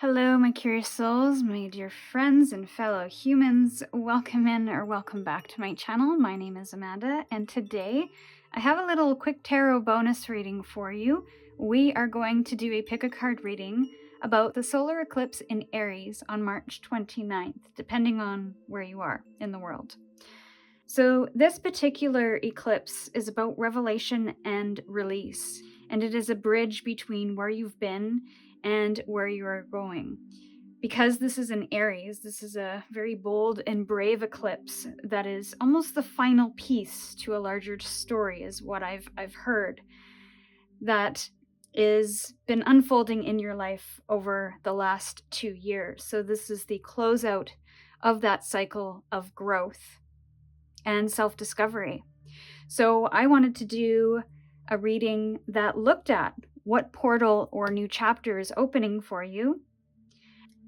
Hello, my curious souls, my dear friends and fellow humans. Welcome in or welcome back to my channel. My name is Amanda, and today I have a little quick tarot bonus reading for you. We are going to do a pick a card reading about the solar eclipse in Aries on March 29th, depending on where you are in the world. So, this particular eclipse is about revelation and release, and it is a bridge between where you've been and where you are going. Because this is an Aries, this is a very bold and brave eclipse that is almost the final piece to a larger story, is what I've heard, that is been unfolding in your life over the last 2 years. So this is the closeout of that cycle of growth and self-discovery. So I wanted to do a reading that looked at what portal or new chapter is opening for you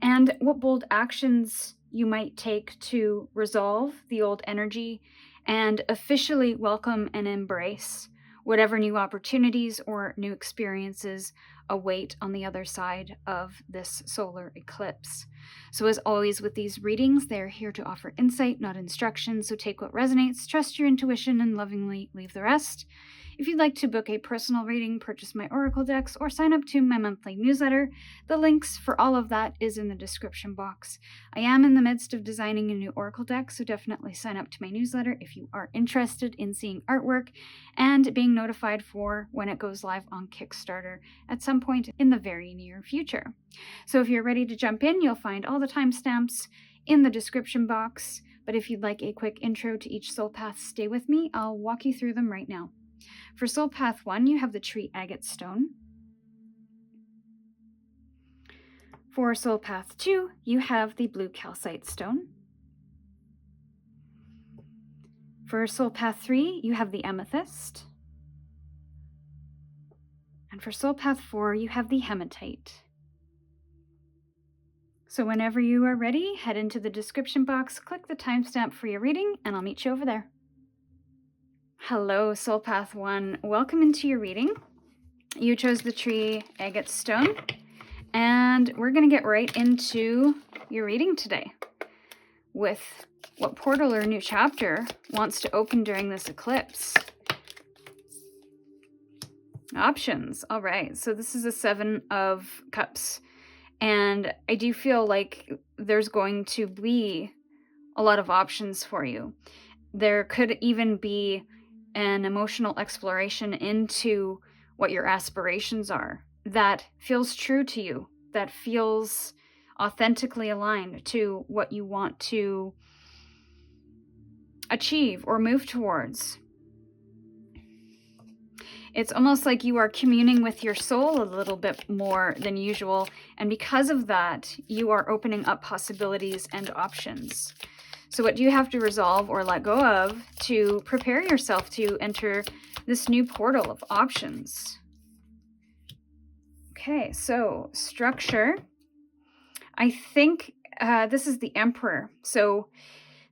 and what bold actions you might take to resolve the old energy and officially welcome and embrace whatever new opportunities or new experiences await on the other side of this solar eclipse. So as always with these readings, they're here to offer insight, not instruction. So take what resonates, trust your intuition, and lovingly leave the rest. If you'd like to book a personal reading, purchase my oracle decks, or sign up to my monthly newsletter, the links for all of that is in the description box. I am in the midst of designing a new oracle deck, so definitely sign up to my newsletter if you are interested in seeing artwork and being notified for when it goes live on Kickstarter at some point in the very near future. So if you're ready to jump in, you'll find all the timestamps in the description box. But if you'd like a quick intro to each soul path, stay with me. I'll walk you through them right now. For Soul Path 1, you have the tree agate stone. For Soul Path 2, you have the blue calcite stone. For Soul Path 3, you have the amethyst. And for Soul Path 4, you have the hematite. So whenever you are ready, head into the description box, click the timestamp for your reading, and I'll meet you over there. Hello, Soul Path 1. Welcome into your reading. You chose the tree agate stone, and we're going to get right into your reading today with what portal or new chapter wants to open during this eclipse. Options. All right, so this is a 7 of Cups, and I do feel like there's going to be a lot of options for you. There could even be an emotional exploration into what your aspirations are that feels true to you, that feels authentically aligned to what you want to achieve or move towards. It's almost like you are communing with your soul a little bit more than usual, and because of that, you are opening up possibilities and options. So what do you have to resolve or let go of to prepare yourself to enter this new portal of options? Okay, so structure. I think this is the Emperor. So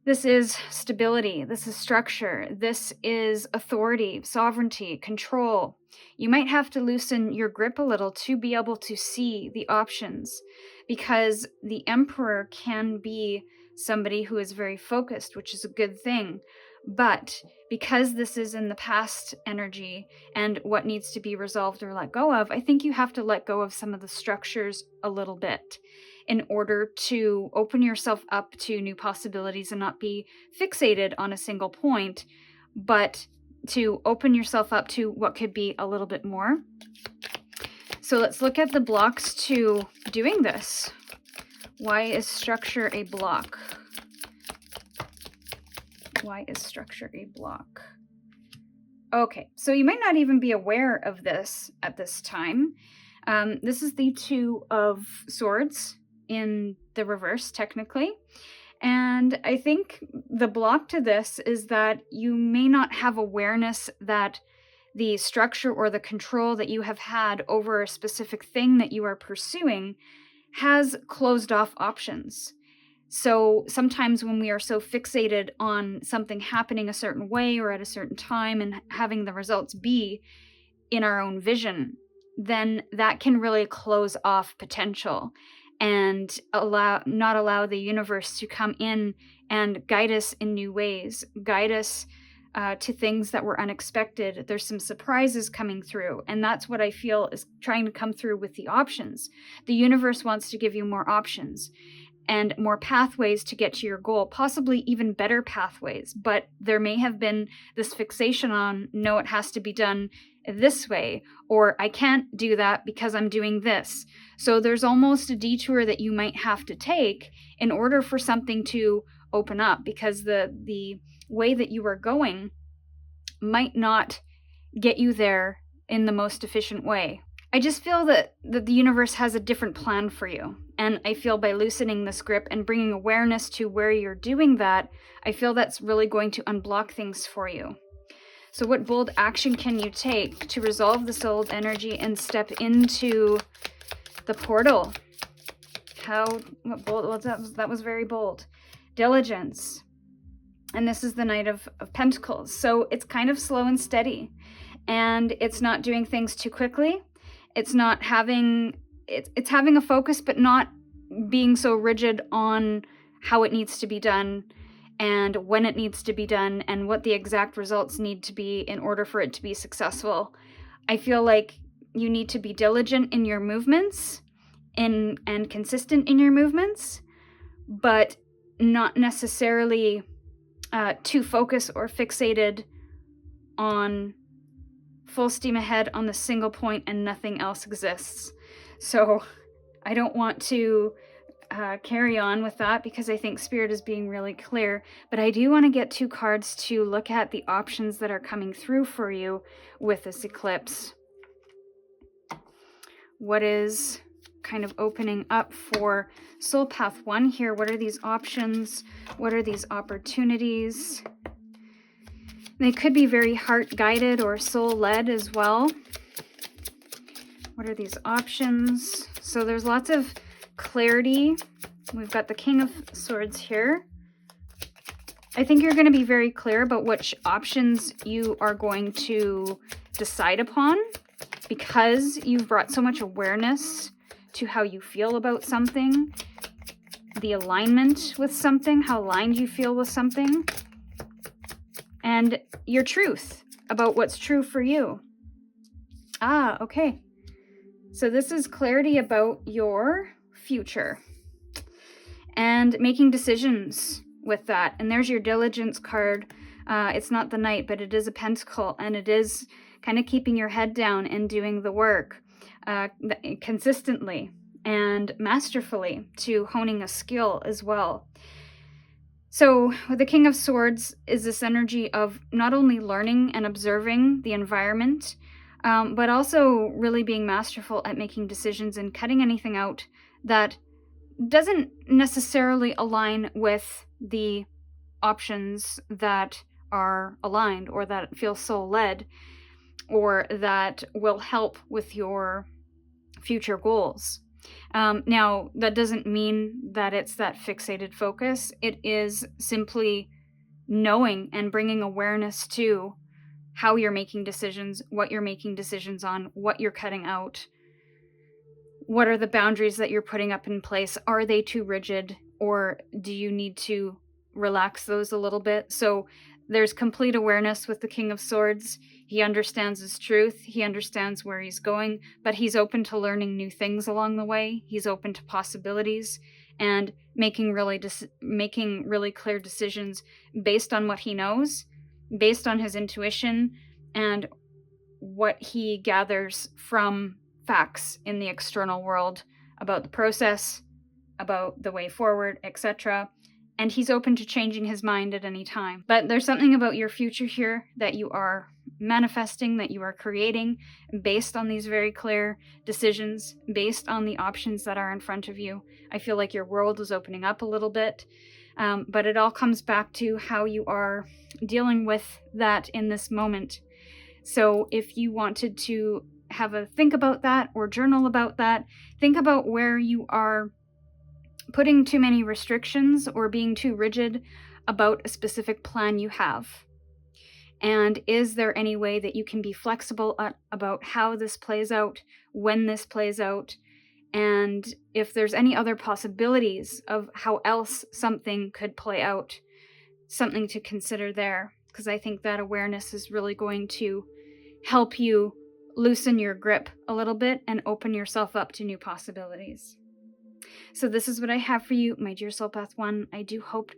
this is stability, this is structure, this is authority, sovereignty, control. You might have to loosen your grip a little to be able to see the options, because the Emperor can be somebody who is very focused, which is a good thing. But because this is in the past energy and what needs to be resolved or let go of, I think you have to let go of some of the structures a little bit in order to open yourself up to new possibilities and not be fixated on a single point, but to open yourself up to what could be a little bit more. So let's look at the blocks to doing this. Why is structure a block? Why is structure a block? Okay, so you might not even be aware of this at this time. This is the Two of Swords in the reverse, technically. And I think the block to this is that you may not have awareness that the structure or the control that you have had over a specific thing that you are pursuing has closed off options. So sometimes when we are so fixated on something happening a certain way or at a certain time and having the results be in our own vision, then that can really close off potential. and not allow the universe to come in and guide us in new ways, guide us to things that were unexpected. There's some surprises coming through, and that's what I feel is trying to come through with the options. The universe wants to give you more options and more pathways to get to your goal, possibly even better pathways, but there may have been this fixation on, no, it has to be done this way, or I can't do that because I'm doing this. So there's almost a detour that you might have to take in order for something to open up, because the way that you are going might not get you there in the most efficient way. I just feel that the universe has a different plan for you. And I feel by loosening this grip and bringing awareness to where you're doing that, I feel that's really going to unblock things for you. So what bold action can you take to resolve this old energy and step into the portal? What bold? Well, that was very bold. Diligence. And this is the Knight of Pentacles. So it's kind of slow and steady. And it's not doing things too quickly. It's not having, it's having a focus, but not being so rigid on how it needs to be done and when it needs to be done and what the exact results need to be in order for it to be successful. I feel like you need to be diligent in your movements and consistent in your movements, but not necessarily too focused or fixated on full steam ahead on the single point and nothing else exists. So I don't want to carry on with that because I think Spirit is being really clear, but I do want to get 2 cards to look at the options that are coming through for you with this eclipse. What is kind of opening up for Soul Path 1 here? What are these options? What are these opportunities? They could be very heart-guided or soul-led as well. What are these options? So there's lots of clarity. We've got the King of Swords here. I think you're going to be very clear about which options you are going to decide upon because you've brought so much awareness to how you feel about something, the alignment with something, how aligned you feel with something, and your truth about what's true for you. Okay. So this is clarity about your future and making decisions with that. And there's your diligence card. It's not the Knight, but it is a pentacle, and it is kind of keeping your head down and doing the work consistently and masterfully to honing a skill as well. So the King of Swords is this energy of not only learning and observing the environment, but also really being masterful at making decisions and cutting anything out that doesn't necessarily align with the options that are aligned or that feel soul-led or that will help with your future goals. Now, that doesn't mean that it's that fixated focus. It is simply knowing and bringing awareness to how you're making decisions, what you're making decisions on, what you're cutting out. What are the boundaries that you're putting up in place? Are they too rigid, or do you need to relax those a little bit? So there's complete awareness with the King of Swords. He understands his truth. He understands where he's going, but he's open to learning new things along the way. He's open to possibilities and making really clear decisions based on what he knows, based on his intuition, and what he gathers from facts in the external world about the process, about the way forward, etc. And he's open to changing his mind at any time. But there's something about your future here that you are manifesting, that you are creating based on these very clear decisions, based on the options that are in front of you. I feel like your world is opening up a little bit, but it all comes back to how you are dealing with that in this moment. So if you wanted to have a think about that or journal about that, think about where you are putting too many restrictions or being too rigid about a specific plan you have. And is there any way that you can be flexible about how this plays out, when this plays out, and if there's any other possibilities of how else something could play out, something to consider there, because I think that awareness is really going to help you loosen your grip a little bit and open yourself up to new possibilities. So this is what I have for you, my dear Soul Path 1. I do hope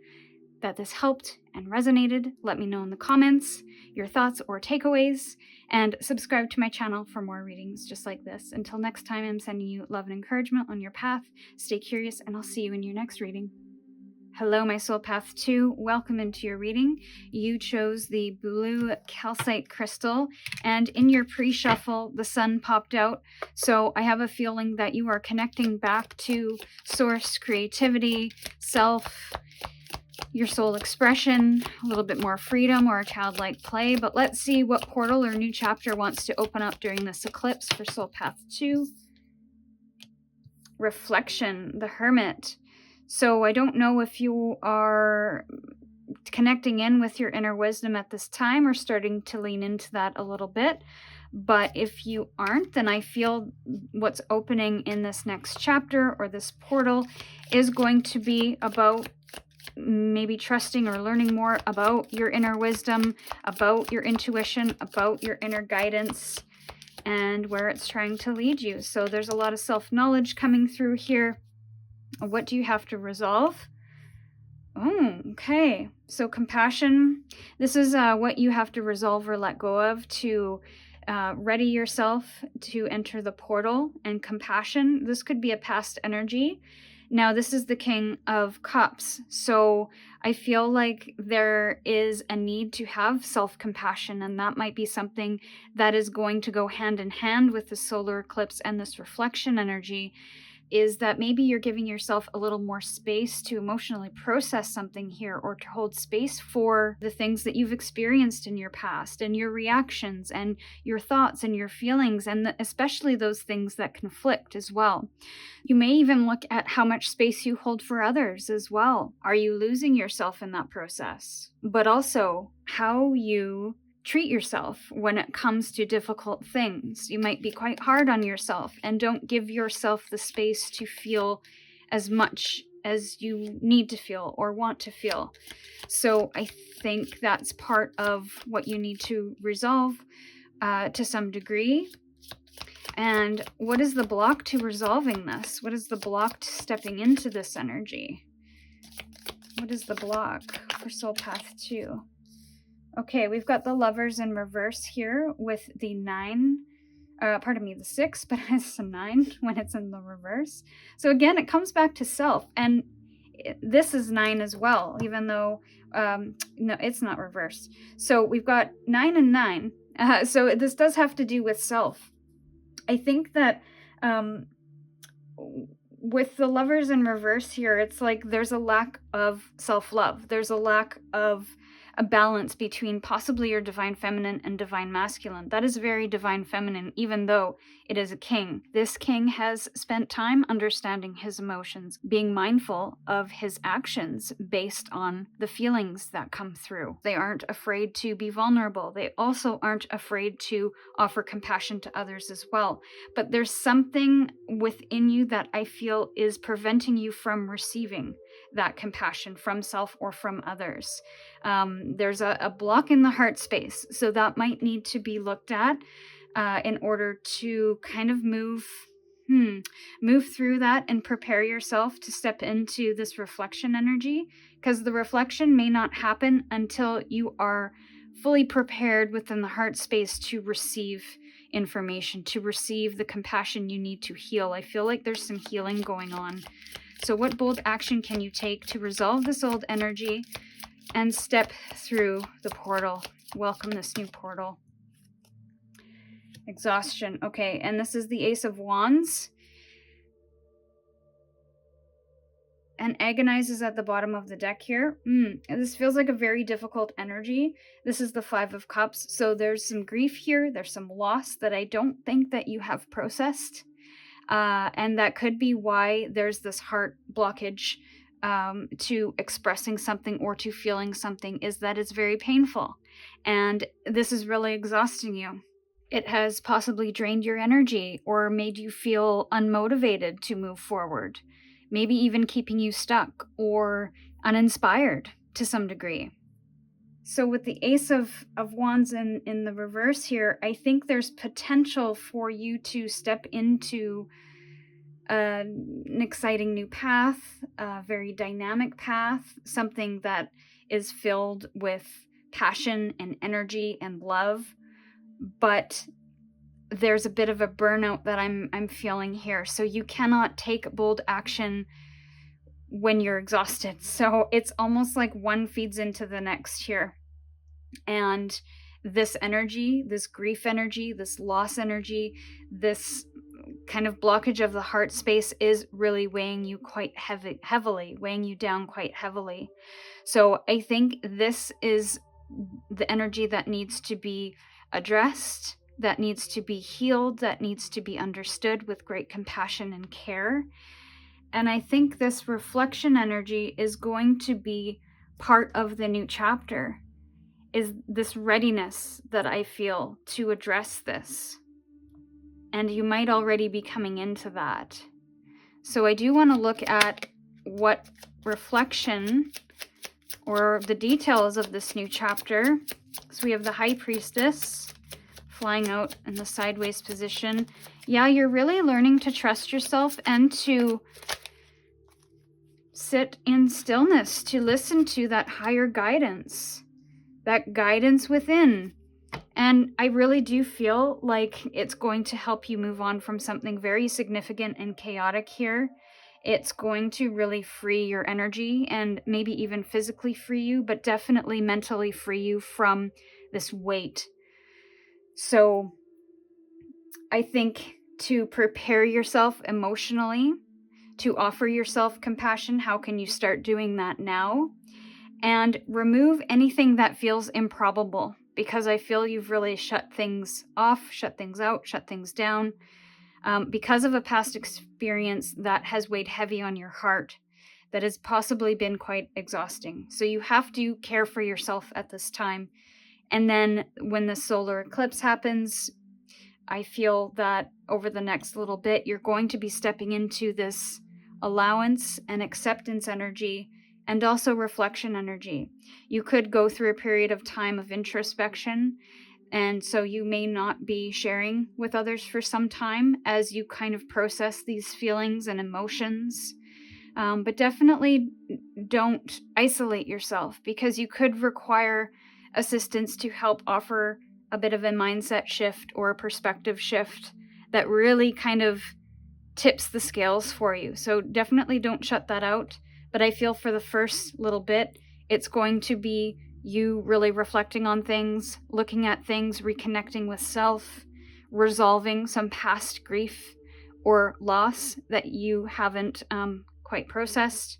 that this helped and resonated. Let me know in the comments your thoughts or takeaways, and subscribe to my channel for more readings just like this. Until next time, I'm sending you love and encouragement on your path. Stay curious, and I'll see you in your next reading. Hello, my Soul Path 2. Welcome into your reading. You chose the blue calcite crystal, and in your pre-shuffle, the sun popped out. So I have a feeling that you are connecting back to source, creativity, self, your soul expression, a little bit more freedom or a childlike play. But let's see what portal or new chapter wants to open up during this eclipse for Soul Path 2. Reflection, the Hermit. So I don't know if you are connecting in with your inner wisdom at this time or starting to lean into that a little bit. But if you aren't, then I feel what's opening in this next chapter or this portal is going to be about maybe trusting or learning more about your inner wisdom, about your intuition, about your inner guidance, and where it's trying to lead you. So there's a lot of self-knowledge coming through here. What do you have to resolve? Oh, okay. So compassion. This is what you have to resolve or let go of to ready yourself to enter the portal. And compassion, this could be a past energy. Now, this is the King of Cups. So I feel like there is a need to have self-compassion, and that might be something that is going to go hand in hand with the solar eclipse and this reflection energy, is that maybe you're giving yourself a little more space to emotionally process something here, or to hold space for the things that you've experienced in your past and your reactions and your thoughts and your feelings, and especially those things that conflict as well. You may even look at how much space you hold for others as well. Are you losing yourself in that process? But also how you treat yourself when it comes to difficult things. You might be quite hard on yourself and don't give yourself the space to feel as much as you need to feel or want to feel. So I think that's part of what you need to resolve to some degree. And what is the block to resolving this? What is the block to stepping into this energy? What is the block for Soul Path 2? Okay, we've got the Lovers in reverse here with the 9, the 6, but it's a 9 when it's in the reverse. So again, it comes back to self, and this is 9 as well, even though, no, it's not reversed. So we've got 9 and 9, so this does have to do with self. I think that with the Lovers in reverse here, it's like there's a lack of self-love. There's a lack of a balance between possibly your divine feminine and divine masculine. That is very divine feminine, even though it is a king. This king has spent time understanding his emotions, being mindful of his actions based on the feelings that come through. They aren't afraid to be vulnerable. They also aren't afraid to offer compassion to others as well. But there's something within you that I feel is preventing you from receiving that compassion from self or from others. There's a block in the heart space, so that might need to be looked at in order to kind of move through that and prepare yourself to step into this reflection energy, because the reflection may not happen until you are fully prepared within the heart space to receive information, to receive the compassion you need to heal. I feel like there's some healing going on. So what bold action can you take to resolve this old energy and step through the portal? Welcome this new portal. Exhaustion. Okay, and this is the Ace of Wands. And Agonize is at the bottom of the deck here. This feels like a very difficult energy. This is the 5 of Cups. So there's some grief here. There's some loss that I don't think that you have processed. And that could be why there's this heart blockage to expressing something or to feeling something, is that it's very painful. And this is really exhausting you. It has possibly drained your energy or made you feel unmotivated to move forward, maybe even keeping you stuck or uninspired to some degree. So with the Ace of Wands in the reverse here, I think there's potential for you to step into an exciting new path, a very dynamic path, something that is filled with passion and energy and love. But there's a bit of a burnout that I'm feeling here. So you cannot take bold action when you're exhausted. So it's almost like one feeds into the next here. And this energy, this grief energy, this loss energy, this kind of blockage of the heart space is really weighing you quite heavily, weighing you down quite heavily. So I think this is the energy that needs to be addressed, that needs to be healed, that needs to be understood with great compassion and care. And I think this reflection energy is going to be part of the new chapter, is this readiness that I feel to address this. And you might already be coming into that. So I do want to look at what reflection or the details of this new chapter. So we have the High Priestess flying out in the sideways position. Yeah, you're really learning to trust yourself and to sit in stillness, to listen to that higher guidance, that guidance within. And I really do feel like it's going to help you move on from something very significant and chaotic here. It's going to really free your energy and maybe even physically free you, but definitely mentally free you from this weight. So I think to prepare yourself emotionally, to offer yourself compassion, how can you start doing that now? And remove anything that feels improbable, because I feel you've really shut things off, shut things out, shut things down, because of a past experience that has weighed heavy on your heart, that has possibly been quite exhausting. So you have to care for yourself at this time. And then when the solar eclipse happens, I feel that over the next little bit, you're going to be stepping into this allowance and acceptance energy, and also reflection energy. You could go through a period of time of introspection, and so you may not be sharing with others for some time as you kind of process these feelings and emotions. But definitely don't isolate yourself, because you could require assistance to help offer a bit of a mindset shift or a perspective shift that really kind of tips the scales for you. So definitely don't shut that out. But I feel for the first little bit, it's going to be you really reflecting on things, looking at things, reconnecting with self, resolving some past grief or loss that you haven't quite processed,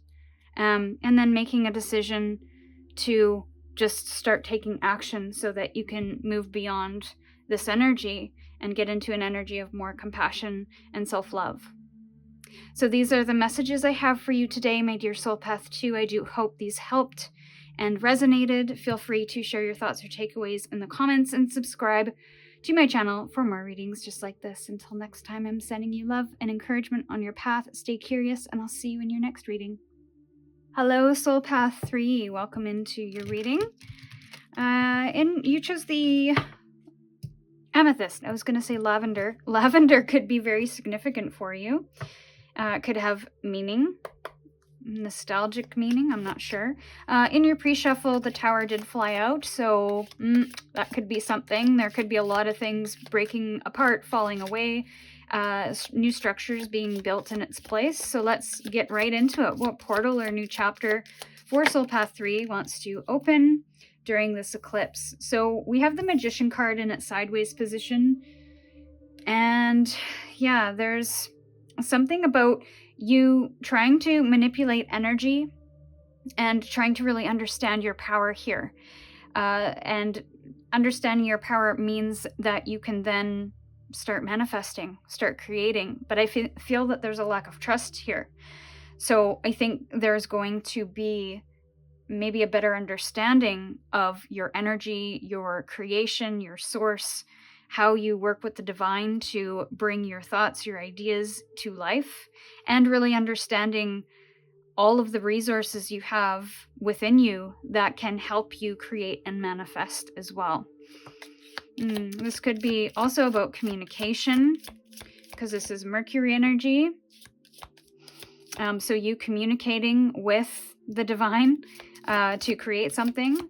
and then making a decision to just start taking action so that you can move beyond this energy and get into an energy of more compassion and self-love. So these are the messages I have for you today, my dear Soul Path 2. I do hope these helped and resonated. Feel free to share your thoughts or takeaways in the comments and subscribe to my channel for more readings just like this. Until next time, I'm sending you love and encouragement on your path. Stay curious, and I'll see you in your next reading. Hello, Soul Path 3. Welcome into your reading. And you chose the amethyst. I was going to say lavender. Lavender could be very significant for you. It could have meaning, nostalgic meaning, I'm not sure. In your pre-shuffle, the tower did fly out, so that could be something. There could be a lot of things breaking apart, falling away, new structures being built in its place. So let's get right into it. What portal or new chapter for Soul Path 3 wants to open during this eclipse? So we have the Magician card in its sideways position, and yeah, there's something about you trying to manipulate energy and trying to really understand your power here. And understanding your power means that you can then start manifesting, start creating. But I feel that there's a lack of trust here. So I think there's going to be maybe a better understanding of your energy, your creation, your source, how you work with the divine to bring your thoughts, your ideas to life, and really understanding all of the resources you have within you that can help you create and manifest as well. This could be also about communication, because this is Mercury energy. So you communicating with the divine to create something.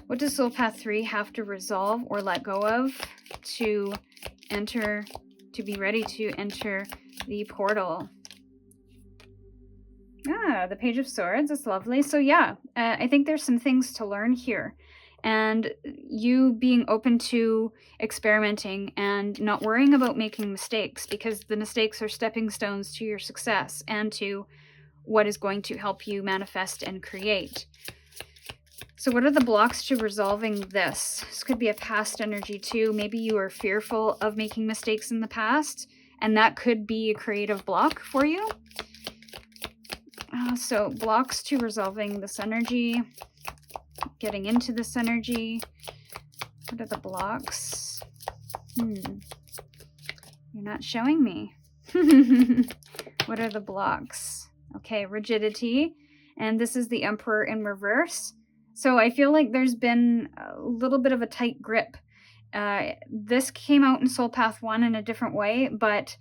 What does Soul Path 3 have to resolve or let go of to be ready to enter the portal? The Page of Swords. That's lovely. So yeah, I think there's some things to learn here. And you being open to experimenting and not worrying about making mistakes, because the mistakes are stepping stones to your success and to what is going to help you manifest and create. So what are the blocks to resolving this? This could be a past energy too. Maybe you are fearful of making mistakes in the past, and that could be a creative block for you. So blocks to resolving this energy, getting into this energy. What are the blocks? You're not showing me. What are the blocks? Okay, rigidity. And this is the Emperor in reverse. So I feel like there's been a little bit of a tight grip. This came out in Soul Path 1 in a different way, but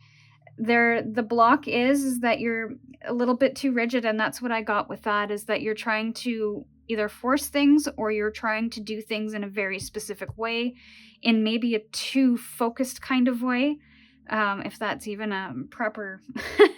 the block is that you're a little bit too rigid, and that's what I got with that, is that you're trying to either force things or you're trying to do things in a very specific way, in maybe a too focused kind of way, if that's even a proper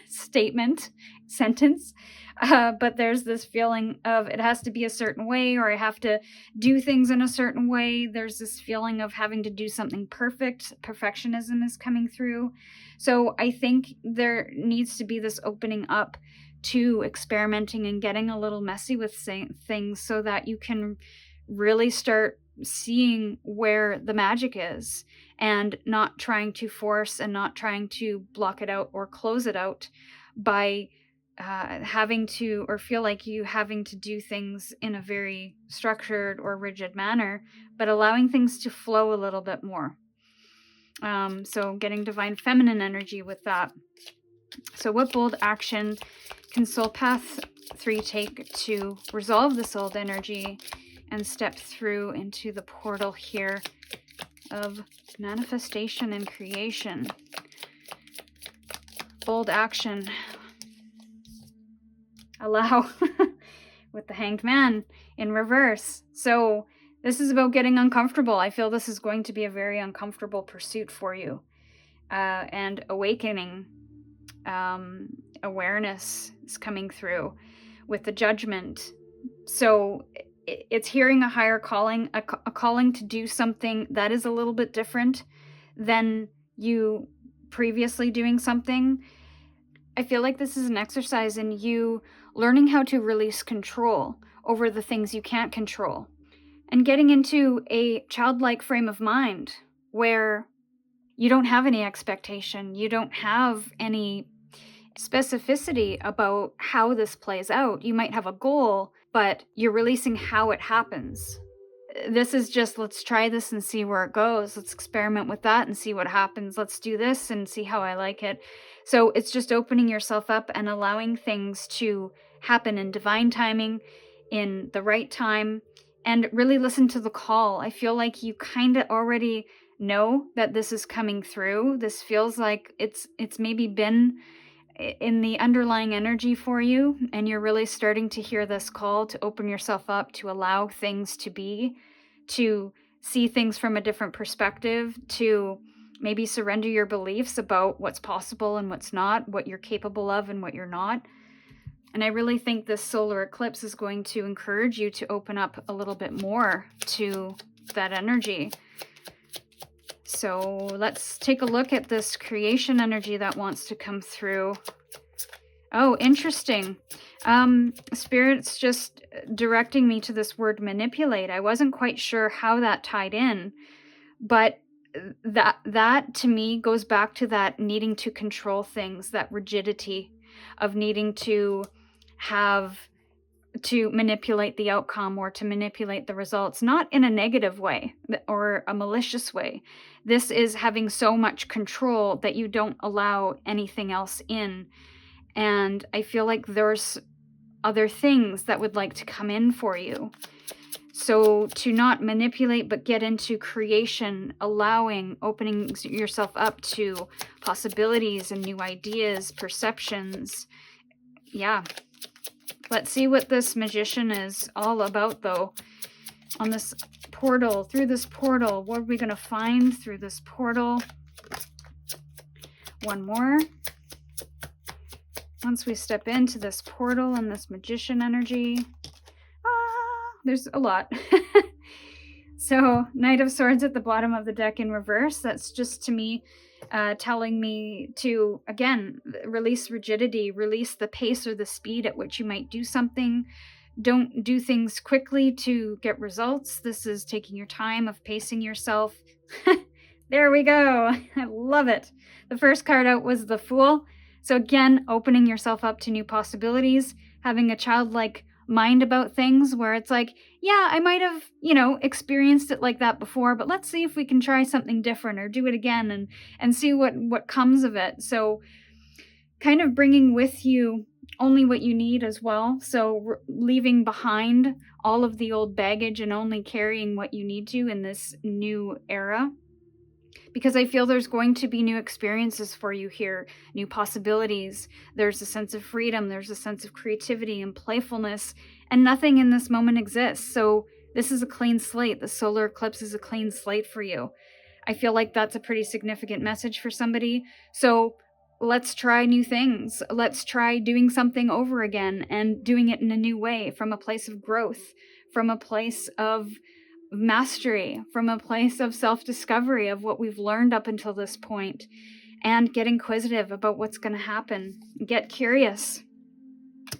sentence. But there's this feeling of it has to be a certain way, or I have to do things in a certain way. There's this feeling of having to do something perfect. Perfectionism is coming through. So I think there needs to be this opening up to experimenting and getting a little messy with things, so that you can really start seeing where the magic is, and not trying to force and not trying to block it out or close it out by having to, or feel like you having to do things in a very structured or rigid manner, but allowing things to flow a little bit more. So getting divine feminine energy with that. So what bold action can Soul Path 3 take to resolve this old energy and step through into the portal here of manifestation and creation? Bold action. Allow with the Hanged Man in reverse. So this is about getting uncomfortable. I feel this is going to be a very uncomfortable pursuit for you. And awakening. Awareness is coming through with the Judgment. So it's hearing a higher calling, a calling to do something that is a little bit different than you previously doing something. I feel like this is an exercise in you learning how to release control over the things you can't control, and getting into a childlike frame of mind where you don't have any expectation, you don't have any specificity about how this plays out. You might have a goal, but you're releasing how it happens. This is just, let's try this and see where it goes. Let's experiment with that and see what happens. Let's do this and see how I like it. So it's just opening yourself up and allowing things to happen in divine timing, in the right time, and really listen to the call. I feel like you kind of already know that this is coming through. This feels like it's maybe been in the underlying energy for you, and you're really starting to hear this call to open yourself up, to allow things to be, to see things from a different perspective, to maybe surrender your beliefs about what's possible and what's not, what you're capable of and what you're not. And I really think this solar eclipse is going to encourage you to open up a little bit more to that energy. So let's take a look at this creation energy that wants to come through. Oh, interesting. Spirit's just directing me to this word manipulate. I wasn't quite sure how that tied in, but that to me goes back to that needing to control things, that rigidity of needing to have to manipulate the outcome or to manipulate the results, not in a negative way or a malicious way. This is having so much control that you don't allow anything else in. And I feel like there's other things that would like to come in for you. So to not manipulate, but get into creation, allowing, opening yourself up to possibilities and new ideas, perceptions. Yeah. Let's see what this magician is all about, though. On this portal, through this portal, what are we going to find through this portal? One more. Once we step into this portal and this magician energy, there's a lot. So, Knight of Swords at the bottom of the deck in reverse. That's just to me telling me to, again, release rigidity, release the pace or the speed at which you might do something. Don't do things quickly to get results. This is taking your time, of pacing yourself. There we go. I love it. The first card out was the Fool. So again, opening yourself up to new possibilities, having a childlike mind about things where it's like, yeah, I might have, experienced it like that before, but let's see if we can try something different or do it again and see what comes of it. So kind of bringing with you only what you need as well. So leaving behind all of the old baggage and only carrying what you need to in this new era. Because I feel there's going to be new experiences for you here, new possibilities. There's a sense of freedom. There's a sense of creativity and playfulness, and nothing in this moment exists. So this is a clean slate. The solar eclipse is a clean slate for you. I feel like that's a pretty significant message for somebody. So let's try new things. Let's try doing something over again and doing it in a new way, from a place of growth, from a place of mastery, from a place of self-discovery of what we've learned up until this point, and get inquisitive about what's going to happen. Get curious.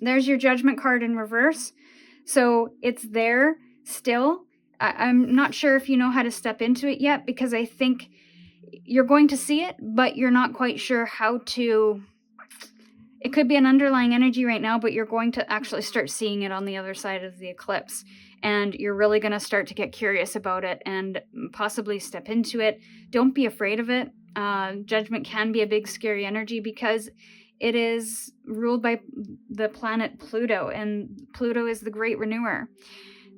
There's your Judgment card in reverse. So it's there still. I'm not sure if you know how to step into it yet, because I think you're going to see it, but you're not quite sure how to. It could be an underlying energy right now, but you're going to actually start seeing it on the other side of the eclipse. And you're really going to start to get curious about it and possibly step into it. Don't be afraid of it. Judgment can be a big, scary energy because it is ruled by the planet Pluto, and Pluto is the great renewer,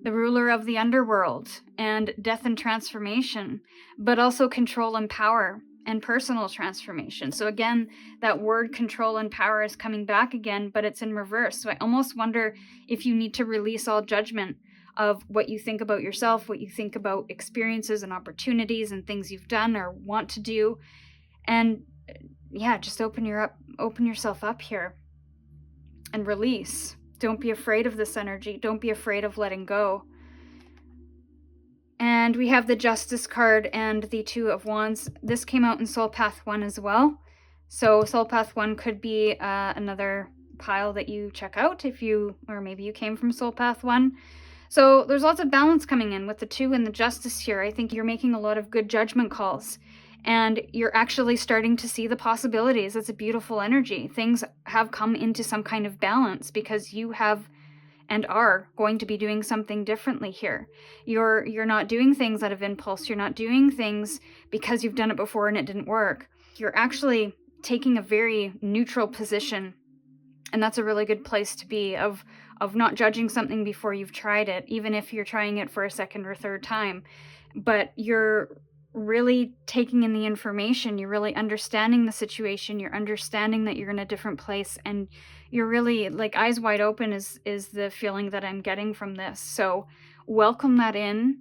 the ruler of the underworld and death and transformation, but also control and power and personal transformation. So again, that word control and power is coming back again, but it's in reverse. So I almost wonder if you need to release all judgment of what you think about yourself, what you think about experiences and opportunities and things you've done or want to do. And yeah, just open yourself up here and release. Don't be afraid of this energy. Don't be afraid of letting go. And we have the Justice card and the Two of Wands. This came out in Soul Path 1 as well. So Soul Path 1 could be another pile that you check out or maybe you came from Soul Path 1. So there's lots of balance coming in with the 2 and the Justice here. I think you're making a lot of good judgment calls. And you're actually starting to see the possibilities. It's a beautiful energy. Things have come into some kind of balance because you have and are going to be doing something differently here. You're not doing things out of impulse. You're not doing things because you've done it before and it didn't work. You're actually taking a very neutral position. And that's a really good place to be, of not judging something before you've tried it, even if you're trying it for a second or third time. But you're really taking in the information, you're really understanding the situation, you're understanding that you're in a different place, and you're really like eyes wide open is the feeling that I'm getting from this. So welcome that in,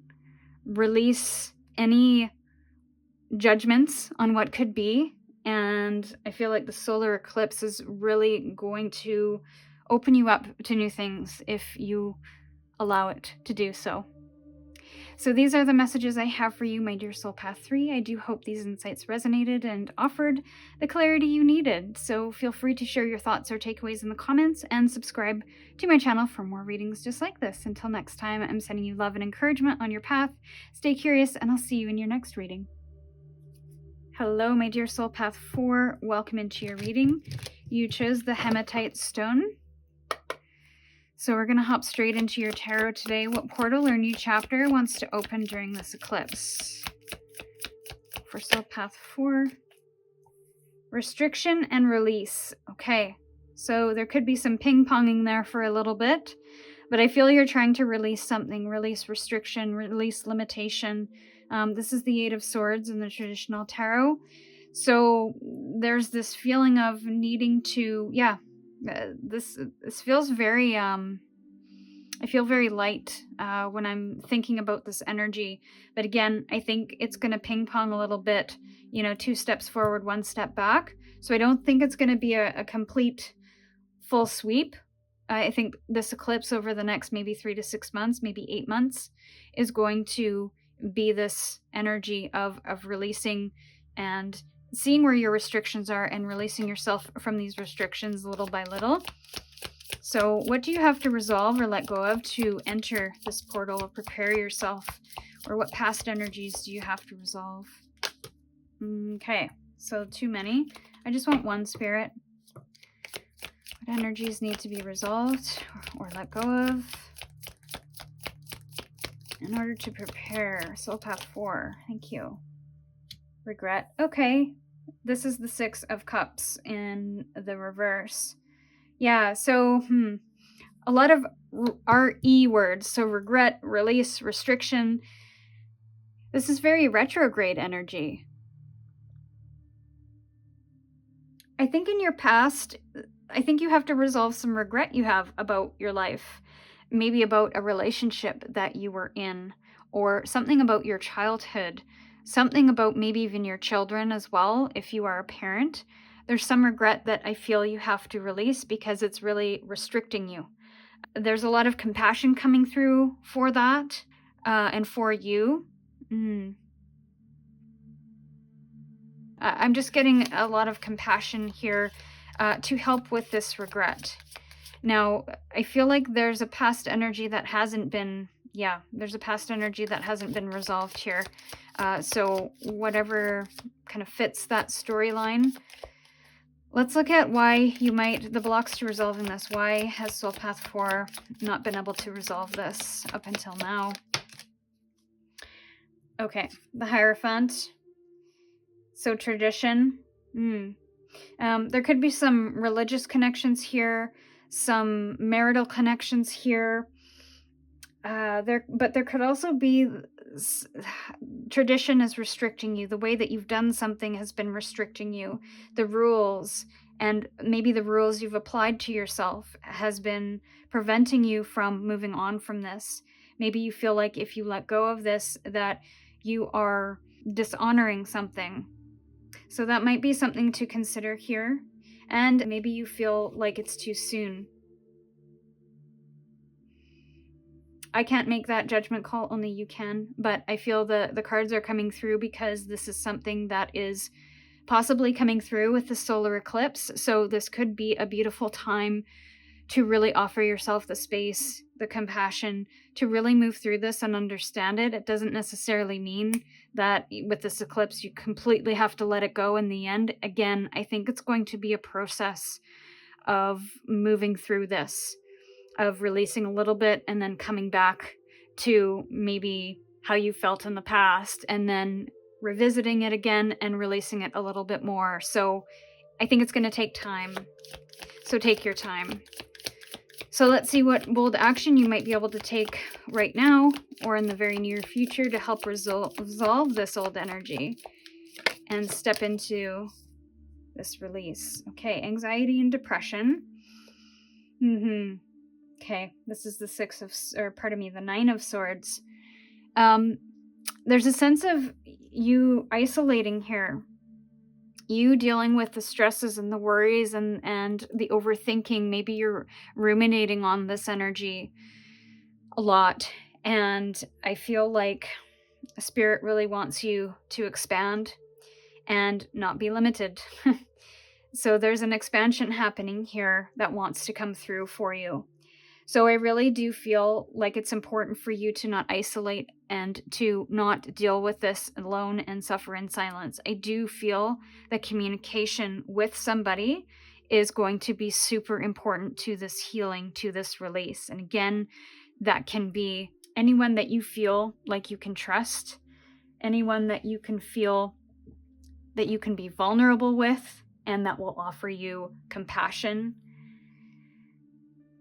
release any judgments on what could be, and I feel like the solar eclipse is really going to open you up to new things if you allow it to do so. So these are the messages I have for you, my dear Soul Path 3. I do hope these insights resonated and offered the clarity you needed. So feel free to share your thoughts or takeaways in the comments and subscribe to my channel for more readings just like this. Until next time, I'm sending you love and encouragement on your path. Stay curious, and I'll see you in your next reading. Hello, my dear Soul Path 4. Welcome into your reading. You chose the hematite stone. So we're going to hop straight into your tarot today. What portal or new chapter wants to open during this eclipse? For Soul Path 4. Restriction and release. Okay, so there could be some ping-ponging there for a little bit, but I feel you're trying to release something, release restriction, release limitation. This is the Eight of Swords in the traditional tarot. So there's this feeling of needing to, this feels very, I feel very light when I'm thinking about this energy. But again, I think it's going to ping pong a little bit, 2 steps forward, 1 step back. So I don't think it's going to be a complete full sweep. I think this eclipse over the next maybe 3 to 6 months, maybe 8 months, is going to be this energy of releasing and seeing where your restrictions are and releasing yourself from these restrictions little by little. So what do you have to resolve or let go of to enter this portal or prepare yourself? Or what past energies do you have to resolve? Okay, so too many. I just want one, Spirit. What energies need to be resolved or let go of in order to prepare? Soul Path 4. Thank you. Regret. Okay, this is the 6 of Cups in the reverse. Yeah, so a lot of RE words. So regret, release, restriction. This is very retrograde energy. I think in your past, I think you have to resolve some regret you have about your life. Maybe about a relationship that you were in, or something about your childhood, something about maybe even your children as well, if you are a parent. There's some regret that I feel you have to release because it's really restricting you. There's a lot of compassion coming through for that and for you. I'm just getting a lot of compassion here to help with this regret. Now, I feel like there's a past energy that hasn't been, there's a past energy that hasn't been resolved here. So whatever kind of fits that storyline. Let's look at why you might, the blocks to resolving this. Why has Soul Path 4 not been able to resolve this up until now? Okay, the Hierophant. So tradition. There could be some religious connections here, some marital connections here. But there could also be tradition is restricting you. The way that you've done something has been restricting you. The rules, and maybe the rules you've applied to yourself, has been preventing you from moving on from this. Maybe you feel like if you let go of this, that you are dishonoring something. So that might be something to consider here. And maybe you feel like it's too soon. I can't make that judgment call, only you can, but I feel the cards are coming through because this is something that is possibly coming through with the solar eclipse. So this could be a beautiful time to really offer yourself the space, the compassion, to really move through this and understand it. It doesn't necessarily mean that with this eclipse you completely have to let it go in the end. Again, I think it's going to be a process of moving through this, of releasing a little bit and then coming back to maybe how you felt in the past and then revisiting it again and releasing it a little bit more. So I think it's going to take time. So take your time. So let's see what bold action you might be able to take right now or in the very near future to help resolve this old energy and step into this release. Okay, anxiety and depression. Okay, this is the 9 of Swords. There's a sense of you isolating here. You dealing with the stresses and the worries and the overthinking. Maybe you're ruminating on this energy a lot. And I feel like Spirit really wants you to expand and not be limited. So there's an expansion happening here that wants to come through for you. So I really do feel like it's important for you to not isolate and to not deal with this alone and suffer in silence. I do feel that communication with somebody is going to be super important to this healing, to this release. And again, that can be anyone that you feel like you can trust, anyone that you can feel that you can be vulnerable with, and that will offer you compassion.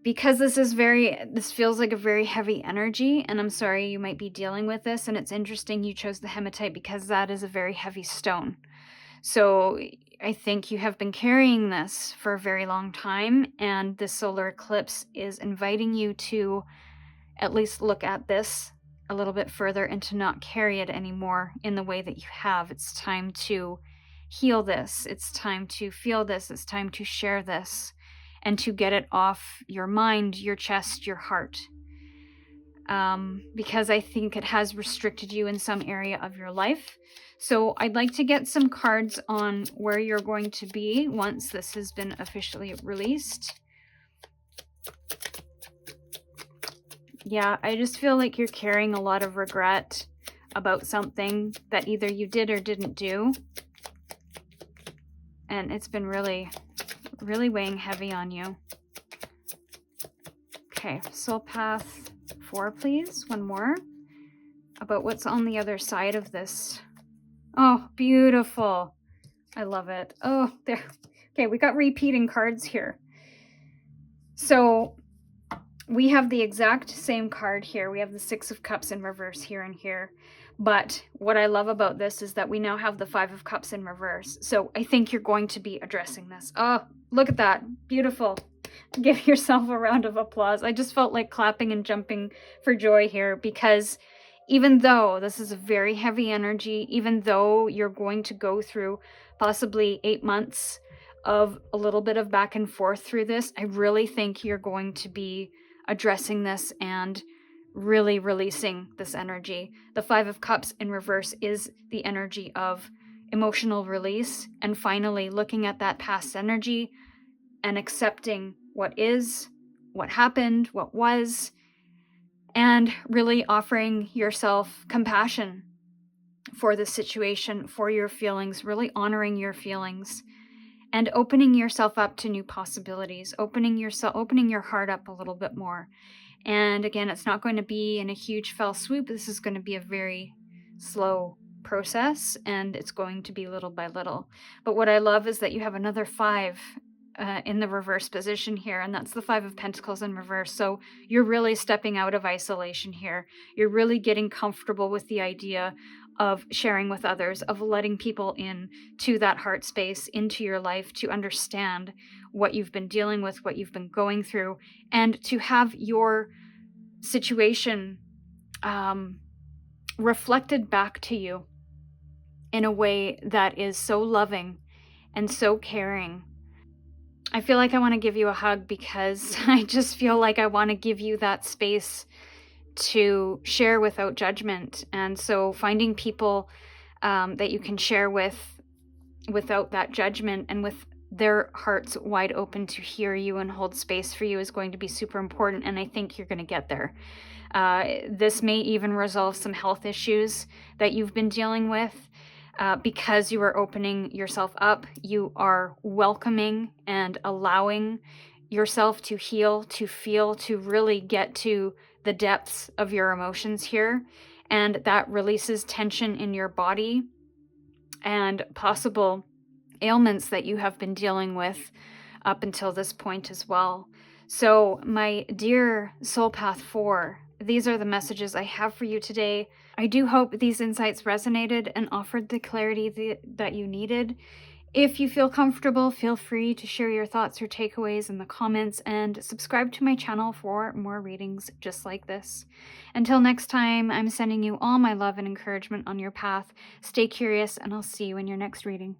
Because this feels like a very heavy energy, and I'm sorry you might be dealing with this, and it's interesting you chose the hematite because that is a very heavy stone. So I think you have been carrying this for a very long time, and this solar eclipse is inviting you to at least look at this a little bit further and to not carry it anymore in the way that you have. It's time to heal this. It's time to feel this. It's time to share this and to get it off your mind, your chest, your heart. Because I think it has restricted you in some area of your life. So I'd like to get some cards on where you're going to be once this has been officially released. Yeah, I just feel like you're carrying a lot of regret about something that either you did or didn't do. And it's been really, really weighing heavy on you. Okay, Soul Path 4, please. One more. About what's on the other side of this. Oh, beautiful. I love it. Oh, there. Okay, we got repeating cards here. So we have the exact same card here. We have the 6 of Cups in reverse here and here. But what I love about this is that we now have the 5 of Cups in reverse. So I think you're going to be addressing this. Oh, look at that. Beautiful. Give yourself a round of applause. I just felt like clapping and jumping for joy here, because even though this is a very heavy energy, even though you're going to go through possibly 8 months of a little bit of back and forth through this, I really think you're going to be addressing this and really releasing this energy. The 5 of Cups in reverse is the energy of emotional release, and finally looking at that past energy and accepting what is, what happened, what was, and really offering yourself compassion for the situation, for your feelings, really honoring your feelings, and opening yourself up to new possibilities, opening your heart up a little bit more. And again, it's not going to be in a huge fell swoop. This is going to be a very slow process, and it's going to be little by little. But what I love is that you have another 5 in the reverse position here, and that's the 5 of Pentacles in reverse. So you're really stepping out of isolation here. You're really getting comfortable with the idea of sharing with others, of letting people in to that heart space, into your life, to understand what you've been dealing with, what you've been going through, and to have your situation reflected back to you in a way that is so loving and so caring. I feel like I want to give you a hug, because I just feel like I want to give you that space to share without judgment. And so finding people that you can share with without that judgment and with their hearts wide open to hear you and hold space for you is going to be super important. And I think you're going to get there. This may even resolve some health issues that you've been dealing with. Because you are opening yourself up, you are welcoming and allowing yourself to heal, to feel, to really get to the depths of your emotions here. And that releases tension in your body and possible ailments that you have been dealing with up until this point as well. So, my dear Soul Path 4, these are the messages I have for you today. I do hope these insights resonated and offered the clarity that you needed. If you feel comfortable, feel free to share your thoughts or takeaways in the comments, and subscribe to my channel for more readings just like this. Until next time, I'm sending you all my love and encouragement on your path. Stay curious, and I'll see you in your next reading.